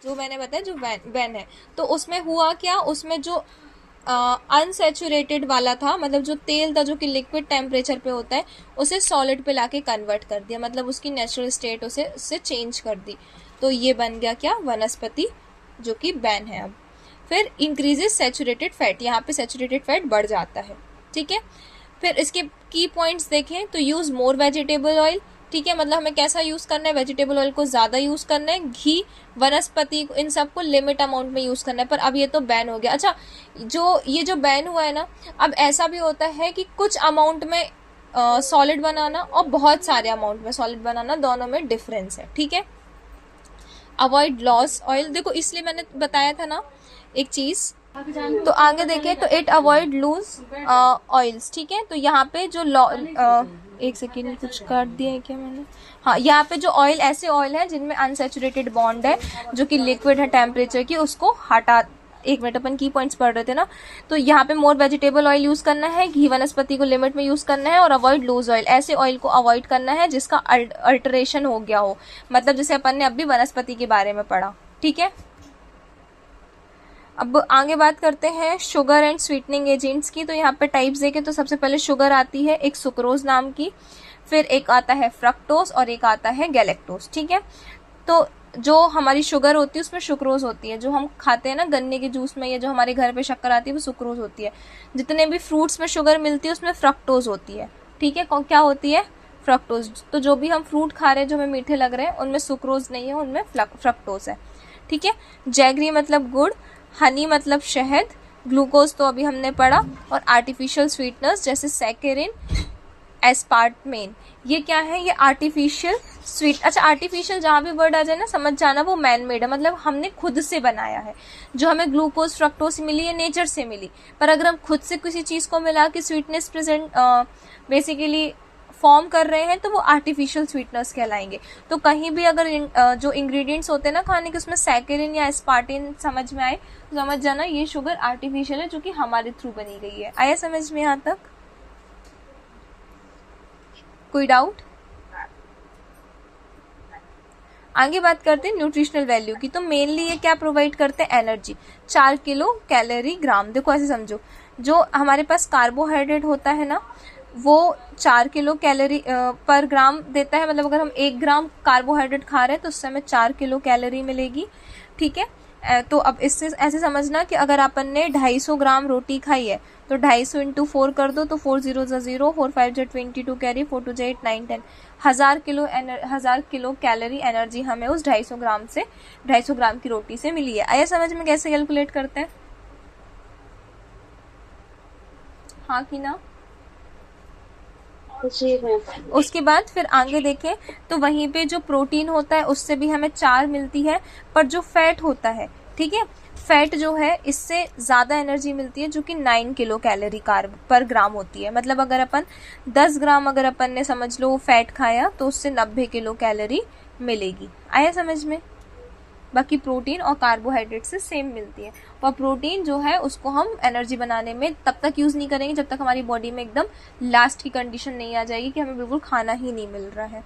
जो मैंने बताया जो वेन है, तो उसमें हुआ क्या, उसमें जो अनसेचुरेटेड वाला था, मतलब जो तेल था जो कि लिक्विड टेम्परेचर पे होता है, उसे सॉलिड पे लाके कन्वर्ट कर दिया, मतलब उसकी नेचुरल स्टेट उससे चेंज कर दी। तो ये बन गया क्या, वनस्पति, जो कि बैन है अब। फिर इंक्रीजेस सेचुरेटेड फैट, यहाँ पे सेचुरेटेड फैट बढ़ जाता है, ठीक है। फिर इसके की पॉइंट्स देखें तो यूज मोर वेजिटेबल ऑयल, ठीक है, मतलब हमें कैसा यूज करना है, वेजिटेबल ऑयल को ज्यादा यूज करना है, घी, वनस्पति, इन सबको लिमिट अमाउंट में यूज करना है। पर अब ये तो बैन हो गया। अच्छा, ये जो बैन हुआ है ना, अब ऐसा भी होता है कि कुछ अमाउंट में सॉलिड बनाना और बहुत सारे अमाउंट में सॉलिड बनाना, दोनों में डिफरेंस है, ठीक है। अवॉइड लॉस ऑयल, देखो इसलिए मैंने बताया था ना एक चीज, तो आगे देखें तो इट अवॉइड लूज ऑयल्स, ठीक है। तो यहाँ पे जो एक सेकेंड, कुछ काट दिया है क्या मैंने, हाँ, यहाँ पे जो ऑयल, ऐसे ऑयल है जिनमें अनसेचुरेटेड बॉन्ड है, जो कि लिक्विड है टेम्परेचर की, उसको हटा, एक मिनट, अपन की पॉइंट्स पढ़ रहे थे ना। तो यहाँ पे मोर वेजिटेबल ऑयल यूज करना है, घी वनस्पति को लिमिट में यूज करना है, और अवॉइड लूज ऑयल, ऐसे ऑयल को अवॉइड करना है जिसका अल्टरेशन हो गया हो, मतलब जैसे अपन ने अभी वनस्पति के बारे में पढ़ा, ठीक है। अब आगे बात करते हैं शुगर एंड स्वीटनिंग एजेंट्स की। तो यहाँ पे टाइप्स देखें तो सबसे पहले शुगर आती है एक सुक्रोज नाम की, फिर एक आता है फ्रक्टोज और एक आता है गैलेक्टोज, ठीक है। तो जो हमारी शुगर होती है उसमें सुक्रोज होती है, जो हम खाते हैं ना गन्ने के जूस में, या जो हमारे घर पे शक्कर आती है वो सुक्रोज होती है। जितने भी फ्रूट्स में शुगर मिलती है उसमें फ्रक्टोज होती है, ठीक है। क्या होती है, फ्रक्टोज। तो जो भी हम फ्रूट खा रहे हैं जो हमें मीठे लग रहे हैं उनमें सुक्रोज नहीं है, उनमें फ्रक्टोज है, ठीक है। जैगरी मतलब गुड़, हनी मतलब शहद, ग्लूकोज तो अभी हमने पढ़ा, और आर्टिफिशियल स्वीटनर्स जैसे सैकेरिन, एस्पार्टमेन, ये क्या है, ये आर्टिफिशियल स्वीट। अच्छा, आर्टिफिशियल जहाँ भी वर्ड आ जाए ना समझ जाना वो मैन मेड है, मतलब हमने खुद से बनाया है। जो हमें ग्लूकोज फ्रक्टोज मिली है नेचर से मिली, पर अगर हम खुद से किसी चीज को मिला के स्वीटनेस प्रेजेंट बेसिकली फॉर्म कर रहे हैं तो वो आर्टिफिशियल स्वीटनर्स कहलाएंगे। तो कहीं भी अगर जो इंग्रेडिएंट्स होते हैं ना खाने के, उसमें सैकेरिन या एस्पार्टिन समझ में आए तो समझ जाना ये शुगर आर्टिफिशियल है, जो कि हमारे थ्रू बनी गई है। आया समझ में यहाँ तक, कोई डाउट? आगे बात करते हैं न्यूट्रिशनल वैल्यू की। तो मेनली ये क्या प्रोवाइड करते हैं, एनर्जी, 4 किलो कैलोरी ग्राम। देखो ऐसे समझो, जो हमारे पास कार्बोहाइड्रेट होता है ना वो 4 किलो कैलोरी पर ग्राम देता है, मतलब अगर हम 1 ग्राम कार्बोहाइड्रेट खा रहे हैं तो उससे हमें 4 किलो कैलोरी मिलेगी, ठीक है। तो अब इससे ऐसे समझना कि अगर अपन ने 250 ग्राम रोटी खाई है तो 250 इंटू 4 कर दो, तो 4 zero 0, 4 5 22 carry, 4 2 8 9 10, 1000 kilo calorie energy हमें उस 250 ग्राम की रोटी से मिली है। आया समझ में कैसे कैलकुलेट करते हैं, हाँ कि ना? उसके बाद फिर आगे देखें तो वहीं पे जो प्रोटीन होता है उससे भी हमें 4 मिलती है, पर जो फैट होता है, ठीक है, फैट जो है इससे ज्यादा एनर्जी मिलती है, जो कि 9 किलो कैलोरी कार्ब पर ग्राम होती है। मतलब अगर अपन 10 ग्राम अगर अपन ने समझ लो फैट खाया तो उससे 90 किलो कैलोरी मिलेगी। आया समझ में? बाकी प्रोटीन और कार्बोहाइड्रेट से सेम मिलती है, और प्रोटीन जो है उसको हम एनर्जी बनाने में तब तक यूज नहीं करेंगे जब तक हमारी बॉडी में एकदम लास्ट की कंडीशन नहीं आ जाएगी कि हमें बिल्कुल खाना ही नहीं मिल रहा है।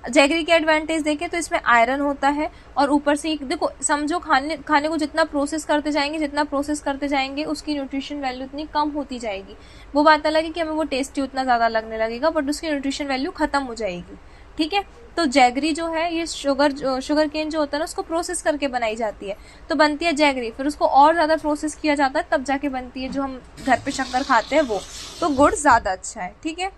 जैगरी के एडवांटेज देखें तो इसमें आयरन होता है, और ऊपर से देखो समझो खाने को जितना प्रोसेस करते जाएंगे उसकी न्यूट्रिशन वैल्यू इतनी कम होती जाएगी। वो बात अलग है कि हमें वो टेस्टी उतना ज्यादा लगने लगेगा, बट उसकी न्यूट्रिशन वैल्यू खत्म हो जाएगी, ठीक है। तो जैगरी जो है ये शुगर केन जो होता है ना उसको प्रोसेस करके बनाई जाती है, तो बनती है जैगरी, फिर उसको और ज्यादा प्रोसेस किया जाता है तब जाके बनती है जो हम घर पे शक्कर खाते हैं वो। तो गुड़ ज्यादा अच्छा है, ठीक है।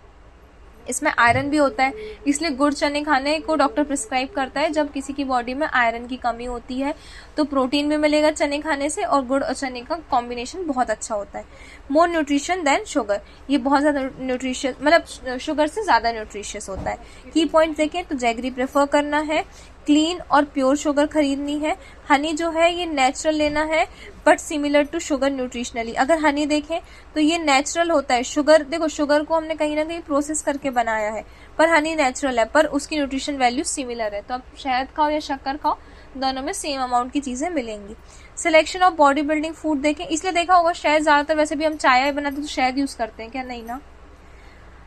इसमें आयरन भी होता है, इसलिए गुड़ चने खाने को डॉक्टर प्रिस्क्राइब करता है जब किसी की बॉडी में आयरन की कमी होती है। तो प्रोटीन भी मिलेगा चने खाने से, और गुड़ और चने का कॉम्बिनेशन बहुत अच्छा होता है। मोर न्यूट्रिशन देन शुगर, ये बहुत ज्यादा न्यूट्रिशियस, मतलब शुगर से ज्यादा न्यूट्रिशियस होता है। की पॉइंट देखें तो जैगरी प्रेफर करना है, क्लीन और प्योर शुगर खरीदनी है। हनी जो है ये नेचुरल लेना है, but similar to sugar nutritionally. अगर हनी देखें तो ये नेचुरल होता है, शुगर देखो शुगर को हमने कहीं ना कहीं प्रोसेस करके बनाया है, पर हनी नेचुरल है, पर उसकी न्यूट्रिशन वैल्यू सिमिलर है। तो आप शहद खाओ या शक्कर खाओ, दोनों में सेम अमाउंट की चीजें मिलेंगी। Selection of body building food देखें, इसलिए देखा होगा शहद ज्यादातर, वैसे भी हम चाय बनाते तो शहद यूज करते हैं क्या, नहीं ना।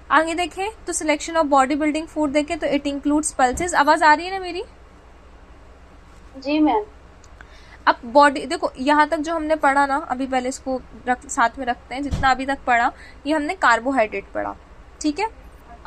आगे देखें तो selection of body building food देखें तो इट इंक्लूड्स पल्सेस। आवाज आ रही है ना मेरी? जी मैम। अब बॉडी देखो, यहाँ तक जो हमने पढ़ा ना, अभी पहले इसको साथ में रखते हैं, जितना अभी तक पढ़ा ये हमने कार्बोहाइड्रेट पढ़ा, ठीक है।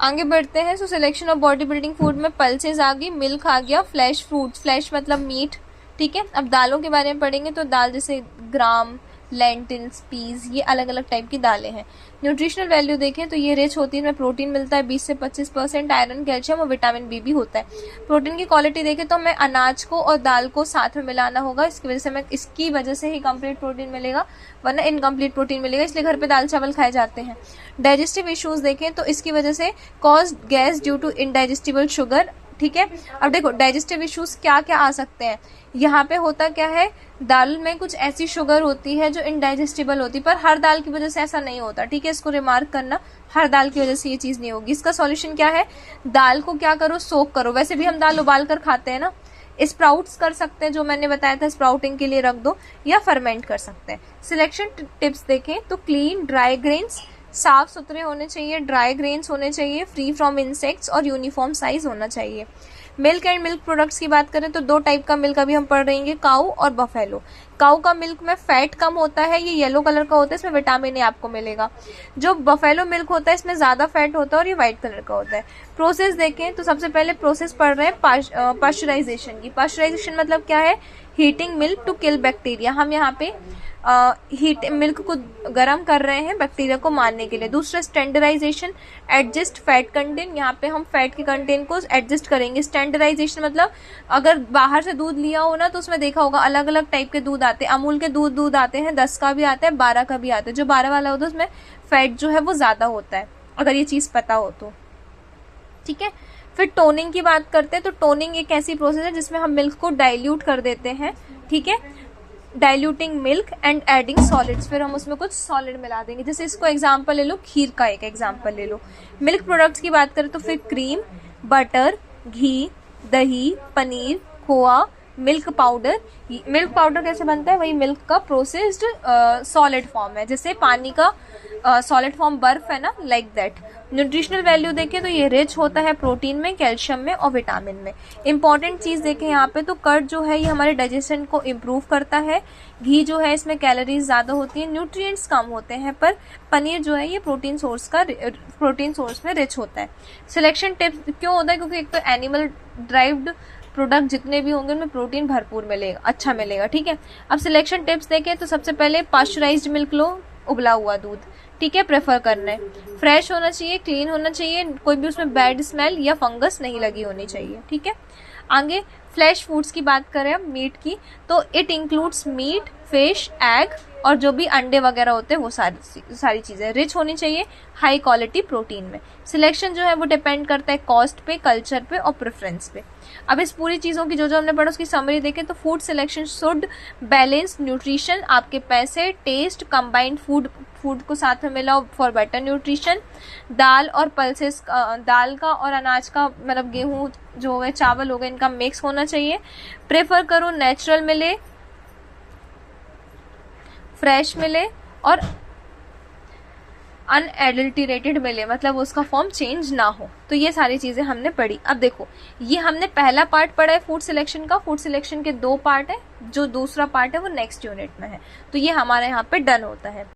आगे बढ़ते हैं। So selection of body building food में पल्सेस आ गई, मिल्क आ गया, फ्लैश फ्रूट्स, फ्लैश मतलब मीट, ठीक है। अब दालों के बारे में पढ़ेंगे, तो दाल जैसे ग्राम, लेंटिल्स, पीज, ये अलग अलग टाइप की दालें हैं। न्यूट्रिशनल वैल्यू देखें तो ये रिच होती है, इनमें प्रोटीन मिलता है 20 से 25%, आयरन, कैल्शियम और विटामिन बी भी होता है। प्रोटीन की क्वालिटी देखें तो हमें अनाज को और दाल को साथ में मिलाना होगा, इसकी वजह से ही कंप्लीट प्रोटीन मिलेगा, वरना इनकम्प्लीट प्रोटीन मिलेगा, इसलिए घर पे दाल चावल खाए जाते हैं। डाइजेस्टिव इश्यूज देखें तो इसकी वजह से cause gas due to indigestible sugar, ठीक है। अब देखो डाइजेस्टिव इश्यूज क्या क्या आ सकते हैं, यहाँ पे होता क्या है, दाल में कुछ ऐसी शुगर होती है जो इनडाइजेस्टिबल होती है, पर हर दाल की वजह से ऐसा नहीं होता, ठीक है, इसको रिमार्क करना, हर दाल की वजह से ये चीज नहीं होगी। इसका सॉल्यूशन क्या है, दाल को क्या करो, सोक करो, वैसे भी हम दाल उबाल कर खाते हैं ना, स्प्राउट्स कर सकते हैं, जो मैंने बताया था स्प्राउटिंग के लिए रख दो, या फर्मेंट कर सकते हैं। सिलेक्शन टिप्स देखें तो क्लीन ड्राई ग्रेन्स, साफ सुथरे होने चाहिए, ड्राई ग्रेन्स होने चाहिए, फ्री फ्रॉम इंसेक्ट्स और यूनिफॉर्म साइज होना चाहिए। मिल्क एंड मिल्क प्रोडक्ट्स की बात करें तो दो टाइप का मिल्क अभी हम पढ़ रहे हैं, काऊ और बफेलो। काऊ का मिल्क में फैट कम होता है, ये येलो कलर का होता है, इसमें विटामिन ए आपको मिलेगा। जो बफेलो मिल्क होता है इसमें ज्यादा फैट होता है और ये व्हाइट कलर का होता है। प्रोसेस देखें तो सबसे पहले प्रोसेस पढ़ रहे हैं पाश्चराइजेशन की। पाश्चराइजेशन मतलब क्या है, heating milk to kill bacteria, हम यहाँ पे हीट मिल्क को गर्म कर रहे हैं बैक्टीरिया को मारने के लिए। दूसरा स्टैंडर्डाइजेशन, एडजस्ट फैट कंटेंट, यहाँ पे हम फैट के कंटेंट को एडजस्ट करेंगे। स्टैंडर्डाइजेशन मतलब अगर बाहर से दूध लिया हो ना तो उसमें देखा होगा अलग अलग टाइप के दूध आते हैं, अमूल के दूध आते हैं, 10 का भी आता है, 12 का भी आता है। जो 12 वाला होता है उसमें फैट जो है वो ज्यादा होता है, अगर ये चीज पता हो तो, ठीक है। फिर टोनिंग की बात करते हैं तो टोनिंग एक ऐसी प्रोसेस है जिसमें हम मिल्क को डाइल्यूट कर देते हैं, ठीक है, diluting milk and adding solids, फिर हम उसमें कुछ सॉलिड मिला देंगे। जैसे इसको एग्जांपल ले लो, खीर का एक एग्जांपल ले लो। मिल्क प्रोडक्ट्स की बात करें तो फिर क्रीम, बटर, घी, दही, पनीर, खोआ, मिल्क पाउडर। मिल्क पाउडर कैसे बनता है, वही मिल्क का प्रोसेस्ड सॉलिड फॉर्म है, जैसे पानी का सॉलिड फॉर्म बर्फ है ना, लाइक दैट। न्यूट्रिशनल वैल्यू देखें तो ये रिच होता है प्रोटीन में, कैल्शियम में और विटामिन में। इंपॉर्टेंट चीज देखें यहाँ पे तो कर्ड जो है ये हमारे डाइजेशन को इम्प्रूव करता है। घी जो है इसमें कैलोरीज ज्यादा होती है, न्यूट्रिएंट्स कम होते हैं, पर पनीर जो है ये प्रोटीन सोर्स में रिच होता है। सिलेक्शन टिप्स क्यों होता है, क्योंकि एक तो एनिमल ड्राइव्ड प्रोडक्ट जितने भी होंगे उनमें प्रोटीन भरपूर मिलेगा, अच्छा मिलेगा, ठीक है। अब सिलेक्शन टिप्स देखें तो सबसे पहले पाश्चराइज्ड मिल्क लो, उबला हुआ दूध, ठीक है, प्रेफर करना है। फ्रेश होना चाहिए, क्लीन होना चाहिए, कोई भी उसमें बैड स्मेल या फंगस नहीं लगी होनी चाहिए, ठीक है। आगे फ्लैश फूड्स की बात करें हम, मीट की, तो it includes meat, fish, egg और जो भी अंडे वगैरह होते हैं वो सारी चीजें रिच होनी चाहिए हाई क्वालिटी प्रोटीन में। सिलेक्शन जो है वो डिपेंड करता है कॉस्ट पे, कल्चर पे और प्रेफरेंस पे। अब इस पूरी चीजों की जो हमने पढ़ा उसकी समरी देखें तो food selection should balance nutrition, आपके पैसे, टेस्ट, कंबाइंड फूड को साथ में मिलाओ फॉर बेटर न्यूट्रिशन। दाल और पल्सेस, दाल का और अनाज का मतलब गेहूं जो है, चावल हो गए, इनका मिक्स होना चाहिए। प्रेफर करो नेचुरल मिले, फ्रेश मिले और अनएडल्टरेटेड मिले, मतलब उसका फॉर्म चेंज ना हो। तो ये सारी चीजें हमने पढ़ी। अब देखो ये हमने पहला पार्ट पढ़ा है फूड सिलेक्शन का, फूड सिलेक्शन के 2 पार्ट है, जो दूसरा पार्ट है वो नेक्स्ट यूनिट में है, तो ये हमारे यहाँ पे डन होता है।